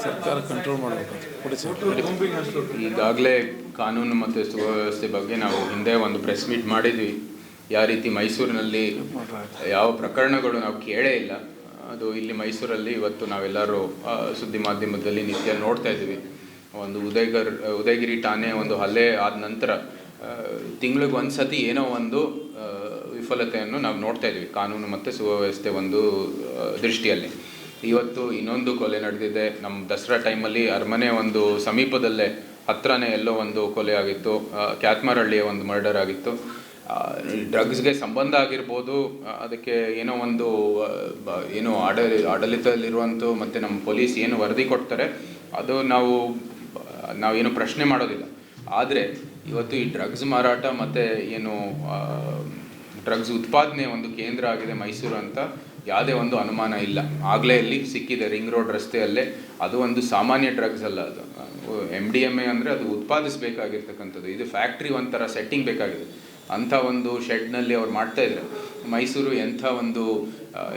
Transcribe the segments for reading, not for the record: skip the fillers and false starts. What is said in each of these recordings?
ಸರ್ಕಾರ ಕಂಟ್ರೋಲ್ ಮಾಡಬೇಕು. ಈಗಾಗಲೇ ಕಾನೂನು ಮತ್ತು ಸುವ್ಯವಸ್ಥೆ ಬಗ್ಗೆ ನಾವು ಹಿಂದೆ ಒಂದು ಪ್ರೆಸ್ ಮೀಟ್ ಮಾಡಿದ್ವಿ. ಯಾವ ರೀತಿ ಮೈಸೂರಿನಲ್ಲಿ ಯಾವ ಪ್ರಕರಣಗಳು ನಾವು ಕೇಳೇ ಇಲ್ಲ, ಅದು ಇಲ್ಲಿ ಮೈಸೂರಲ್ಲಿ ಇವತ್ತು ನಾವೆಲ್ಲರೂ ಸುದ್ದಿ ಮಾಧ್ಯಮದಲ್ಲಿ ನಿತ್ಯ ನೋಡ್ತಾ ಇದ್ದೀವಿ. ಒಂದು ಉದಯಗಿರಿ ಠಾಣೆ ಒಂದು ಹಲ್ಲೆ ಆದ ನಂತರ ತಿಂಗಳಿಗೆ ಒಂದು ಸತಿ ಏನೋ ಒಂದು ವಿಫಲತೆಯನ್ನು ನಾವು ನೋಡ್ತಾ ಇದ್ವಿ ಕಾನೂನು ಮತ್ತು ಸುವ್ಯವಸ್ಥೆ ಒಂದು ದೃಷ್ಟಿಯಲ್ಲಿ. ಇವತ್ತು ಇನ್ನೊಂದು ಕೊಲೆ ನಡೆದಿದೆ. ನಮ್ಮ ದಸರಾ ಟೈಮಲ್ಲಿ ಅರಮನೆ ಒಂದು ಸಮೀಪದಲ್ಲೇ ಹತ್ರನೇ ಎಲ್ಲೋ ಒಂದು ಕೊಲೆ ಆಗಿತ್ತು, ಕ್ಯಾತ್ಮಾರಹಳ್ಳಿಯ ಒಂದು ಮರ್ಡರ್ ಆಗಿತ್ತು. ಡ್ರಗ್ಸ್ಗೆ ಸಂಬಂಧ ಆಗಿರ್ಬೋದು, ಅದಕ್ಕೆ ಏನೋ ಒಂದು ಆಡಳಿತದಲ್ಲಿರುವಂಥ ಮತ್ತು ನಮ್ಮ ಪೊಲೀಸ್ ಏನು ವರದಿ ಕೊಡ್ತಾರೆ ಅದು ನಾವೇನು ಪ್ರಶ್ನೆ ಮಾಡೋದಿಲ್ಲ. ಆದರೆ ಇವತ್ತು ಈ ಡ್ರಗ್ಸ್ ಮಾರಾಟ ಮತ್ತು ಏನು ಡ್ರಗ್ಸ್ ಉತ್ಪಾದನೆ ಒಂದು ಕೇಂದ್ರ ಆಗಿದೆ ಮೈಸೂರು ಅಂತ ಯಾವುದೇ ಒಂದು ಅನುಮಾನ ಇಲ್ಲ. ಆಗಲೇ ಇಲ್ಲಿ ಸಿಕ್ಕಿದೆ ರಿಂಗ್ ರೋಡ್ ರಸ್ತೆಯಲ್ಲೇ. ಅದು ಒಂದು ಸಾಮಾನ್ಯ ಡ್ರಗ್ಸ್ ಅಲ್ಲ, ಅದು MDMA ಅಂದರೆ ಅದು ಉತ್ಪಾದಿಸಬೇಕಾಗಿರ್ತಕ್ಕಂಥದ್ದು. ಇದು ಫ್ಯಾಕ್ಟ್ರಿ ಒಂಥರ ಸೆಟ್ಟಿಂಗ್ ಬೇಕಾಗಿದೆ. ಅಂಥ ಒಂದು ಶೆಡ್ನಲ್ಲಿ ಅವ್ರು ಮಾಡ್ತಾಯಿದ್ದಾರೆ. ಮೈಸೂರು ಎಂಥ ಒಂದು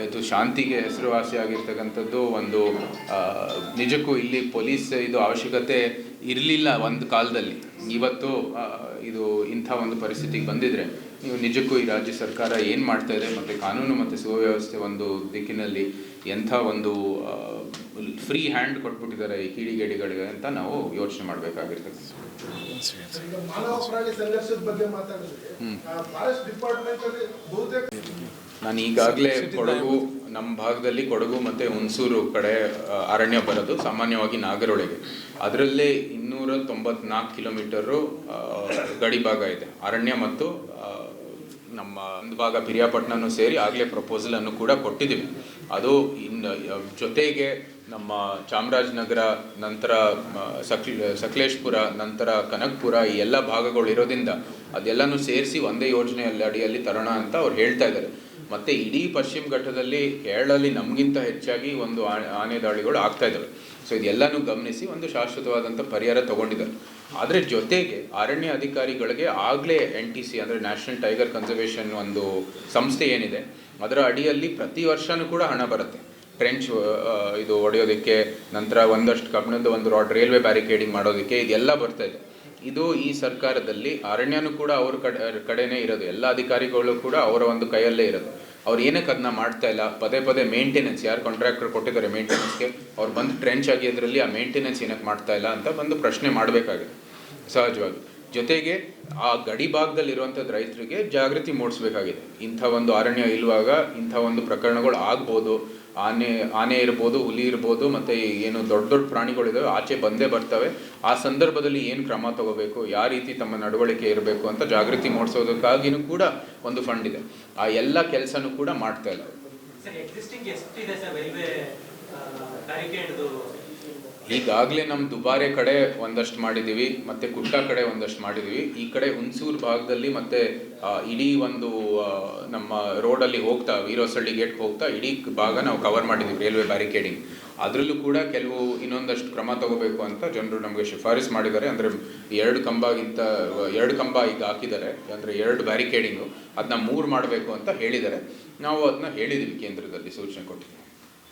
ಇದು ಶಾಂತಿಗೆ ಹೆಸರುವಾಸಿ ಆಗಿರ್ತಕ್ಕಂಥದ್ದು. ಒಂದು ನಿಜಕ್ಕೂ ಇಲ್ಲಿ ಪೊಲೀಸ್ ಇದು ಅವಶ್ಯಕತೆ ಇರಲಿಲ್ಲ ಒಂದು ಕಾಲದಲ್ಲಿ. ಇವತ್ತು ಇದು ಇಂಥ ಒಂದು ಪರಿಸ್ಥಿತಿಗೆ ಬಂದಿದ್ರೆ ನೀವು ನಿಜಕ್ಕೂ ಈ ರಾಜ್ಯ ಸರ್ಕಾರ ಏನು ಮಾಡ್ತಾಯಿದೆ ಮತ್ತು ಕಾನೂನು ಮತ್ತು ಸುವ್ಯವಸ್ಥೆ ಒಂದು ದಿಕ್ಕಿನಲ್ಲಿ ಎಂಥ ಒಂದು ಫ್ರೀ ಹ್ಯಾಂಡ್ ಕೊಟ್ಬಿಟ್ಟಿದ್ದಾರೆ ಈ ಕಿಡಿಗೇಡಿಗಳಿಗೆ ಅಂತ ನಾವು ಯೋಚನೆ ಮಾಡಬೇಕಾಗಿರ್ತದೆ. ನಾನು ಈಗಾಗಲೇ ಕೊಡಗು, ನಮ್ಮ ಭಾಗದಲ್ಲಿ ಕೊಡಗು ಮತ್ತು ಹುಣಸೂರು ಕಡೆ ಅರಣ್ಯ ಬರೋದು ಸಾಮಾನ್ಯವಾಗಿ ನಾಗರೊಳಗೆ. ಅದರಲ್ಲೇ 294 ಕಿಲೋಮೀಟರು ಗಡಿ ಭಾಗ ಇದೆ ಅರಣ್ಯ ಮತ್ತು ನಮ್ಮ ಒಂದು ಭಾಗ ಪಿರಿಯಾಪಟ್ಟಣನೂ ಸೇರಿ ಆಗಲೇ ಪ್ರಪೋಸಲನ್ನು ಕೂಡ ಕೊಟ್ಟಿದ್ದೀವಿ. ಅದು ಜೊತೆಗೆ ನಮ್ಮ ಚಾಮರಾಜನಗರ, ನಂತರ ಸಕಲೇಶ್ಪುರ, ನಂತರ ಕನಕಪುರ ಈ ಎಲ್ಲ ಭಾಗಗಳು ಇರೋದ್ರಿಂದ ಅದೆಲ್ಲನೂ ಸೇರಿಸಿ ಒಂದೇ ಯೋಜನೆಯಲ್ಲಿ ಅಡಿಯಲ್ಲಿ ತರೋಣ ಅಂತ ಅವ್ರು ಹೇಳ್ತಾ ಇದ್ದಾರೆ. ಮತ್ತು ಇಡೀ ಪಶ್ಚಿಮ ಘಟ್ಟದಲ್ಲಿ ಕೇರಳಲ್ಲಿ ನಮಗಿಂತ ಹೆಚ್ಚಾಗಿ ಒಂದು ಆನೆ ದಾಳಿಗಳು ಆಗ್ತಾ ಇದ್ದಾವೆ. ಸೊ ಇದೆಲ್ಲನೂ ಗಮನಿಸಿ ಒಂದು ಶಾಶ್ವತವಾದಂಥ ಪರಿಹಾರ ತೊಗೊಂಡಿದ್ದಾರೆ. ಆದರೆ ಜೊತೆಗೆ ಅರಣ್ಯ ಅಧಿಕಾರಿಗಳಿಗೆ ಆಗಲೇ NTC ಅಂದರೆ ನ್ಯಾಷನಲ್ ಟೈಗರ್ ಕನ್ಸರ್ವೇಷನ್ ಒಂದು ಸಂಸ್ಥೆ ಏನಿದೆ ಅದರ ಅಡಿಯಲ್ಲಿ ಪ್ರತಿ ವರ್ಷವೂ ಕೂಡ ಹಣ ಬರುತ್ತೆ. ಟ್ರೆಂಚ್ ಇದು ಹೊಡೆಯೋದಕ್ಕೆ, ನಂತರ ಒಂದಷ್ಟು ಕಬ್ಬಿಣದ ಒಂದು ರಾಡ್ ರೈಲ್ವೆ ಬ್ಯಾರಿಕೇಡಿಂಗ್ ಮಾಡೋದಕ್ಕೆ ಇದೆಲ್ಲ ಬರ್ತಾ ಇದೆ. ಇದು ಈ ಸರ್ಕಾರದಲ್ಲಿ ಅರಣ್ಯನೂ ಕೂಡ ಅವ್ರ ಕಡೆನೇ ಇರೋದು. ಎಲ್ಲ ಅಧಿಕಾರಿಗಳು ಕೂಡ ಅವರ ಒಂದು ಕೈಯಲ್ಲೇ ಇರೋದು. ಅವ್ರು ಏನಕ್ಕೆ ಅದನ್ನ ಮಾಡ್ತಾ ಇಲ್ಲ? ಪದೇ ಮೇಂಟೆನೆನ್ಸ್, ಯಾರು ಕಾಂಟ್ರಾಕ್ಟರ್ ಕೊಟ್ಟಿದ್ದಾರೆ ಮೇಂಟೆನೆನ್ಸ್ಗೆ, ಅವ್ರು ಬಂದು ಟ್ರೆಂಚ್ ಆಗಿದ್ರಲ್ಲಿ ಆ ಮೇಂಟೆನೆನ್ಸ್ ಏನಕ್ಕೆ ಮಾಡ್ತಾ ಇಲ್ಲ ಅಂತ ಬಂದು ಪ್ರಶ್ನೆ ಮಾಡಬೇಕಾಗಿದೆ ಸಹಜವಾಗಿ. ಜೊತೆಗೆ ಆ ಗಡಿ ಭಾಗದಲ್ಲಿರುವಂಥದ್ದು ರೈತರಿಗೆ ಜಾಗೃತಿ ಮೂಡಿಸ್ಬೇಕಾಗಿದೆ. ಇಂಥ ಒಂದು ಅರಣ್ಯ ಇಲ್ಲುವಾಗ ಇಂಥ ಒಂದು ಪ್ರಕರಣಗಳು ಆಗ್ಬೋದು. ಆನೆ ಇರ್ಬೋದು, ಹುಲಿ ಇರ್ಬೋದು, ಮತ್ತು ಏನು ದೊಡ್ಡ ಪ್ರಾಣಿಗಳಿದ್ದಾವೆ ಆಚೆ ಬಂದೇ ಬರ್ತವೆ. ಆ ಸಂದರ್ಭದಲ್ಲಿ ಏನು ಕ್ರಮ ತಗೋಬೇಕು, ಯಾವ ರೀತಿ ತಮ್ಮ ನಡವಳಿಕೆ ಇರಬೇಕು ಅಂತ ಜಾಗೃತಿ ಮೂಡಿಸೋದಕ್ಕಾಗಿಯೂ ಕೂಡ ಒಂದು ಫಂಡ್ ಇದೆ. ಆ ಎಲ್ಲ ಕೆಲಸನೂ ಕೂಡ ಮಾಡ್ತಾ ಇಲ್ಲ. ಈಗಾಗಲೇ ನಮ್ಮ ದುಬಾರೆ ಕಡೆ ಒಂದಷ್ಟು ಮಾಡಿದ್ದೀವಿ, ಮತ್ತು ಕುಟ್ಟ ಕಡೆ ಒಂದಷ್ಟು ಮಾಡಿದ್ದೀವಿ. ಈ ಕಡೆ ಹುಣಸೂರು ಭಾಗದಲ್ಲಿ ಮತ್ತು ಇಡೀ ಒಂದು ನಮ್ಮ ರೋಡಲ್ಲಿ ಹೋಗ್ತಾ ವೀರಸಳ್ಳಿ ಗೇಟ್ಗೆ ಹೋಗ್ತಾ ಇಡೀ ಭಾಗ ನಾವು ಕವರ್ ಮಾಡಿದ್ದೀವಿ ರೈಲ್ವೆ ಬ್ಯಾರಿಕೇಡಿಂಗ್. ಅದರಲ್ಲೂ ಕೂಡ ಕೆಲವು ಇನ್ನೊಂದಷ್ಟು ಕ್ರಮ ತಗೋಬೇಕು ಅಂತ ಜನರು ನಮಗೆ ಶಿಫಾರಸು ಮಾಡಿದ್ದಾರೆ. ಅಂದರೆ 2 ಕಂಬ ಈಗ ಹಾಕಿದ್ದಾರೆ, ಅಂದರೆ 2 ಬ್ಯಾರಿಕೇಡಿಂಗು, ಅದನ್ನ 3 ಮಾಡಬೇಕು ಅಂತ ಹೇಳಿದ್ದಾರೆ. ನಾವು ಅದನ್ನ ಹೇಳಿದ್ದೀವಿ, ಕೇಂದ್ರದಲ್ಲಿ ಸೂಚನೆ ಕೊಟ್ಟಿದ್ದೀವಿ.